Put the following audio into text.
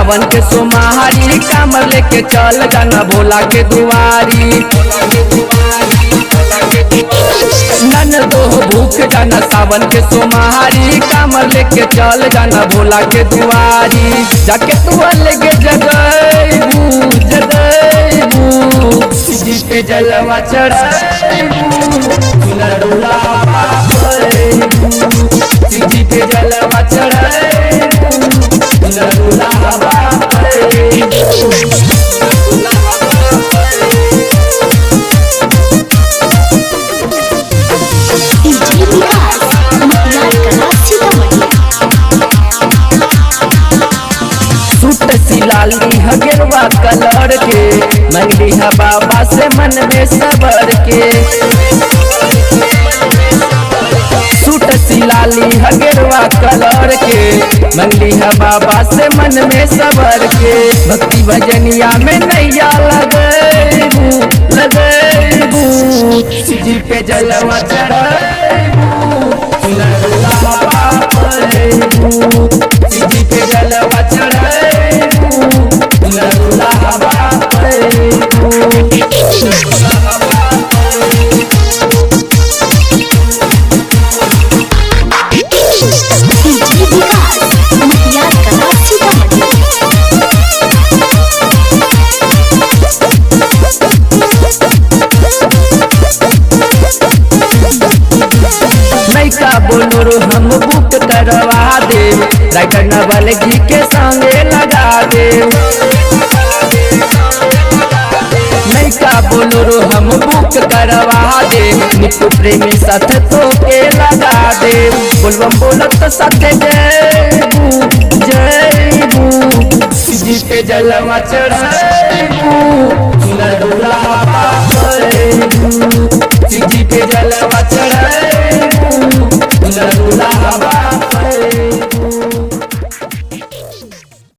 सावन के सोमहारी कामर लेके चल जाना भोला के दुआरी। नन दो भूख जाना सावन के सोमहारी कामर लेके चल जाना भोला के दुआरी। जाके तू अलगे जगैबू जी पे जलवा चढ़ैबू जी पे जलवा चढ़ैबू सूट सिलाली हगेरवा कलर के मंगली है बाबा से मन में सबर के। सूट सिलाली हगेरवा कलर के मंगली है बाबा से मन में सबर के। भक्ति भजनिया में नैया लगैबू जी पे जलवा चढ़ैबू जी पे जलवा चढ़ैबू बोलोरो हम बुक करवा दे राइटर नवल जी के संगे लगा दे। नैका बोलोरो हम बुक करवा दे नित्य प्रेमी साथ तो के लगा दे। बोलबम बोलत साथ जैबू जी पे जलवा चढ़ैबू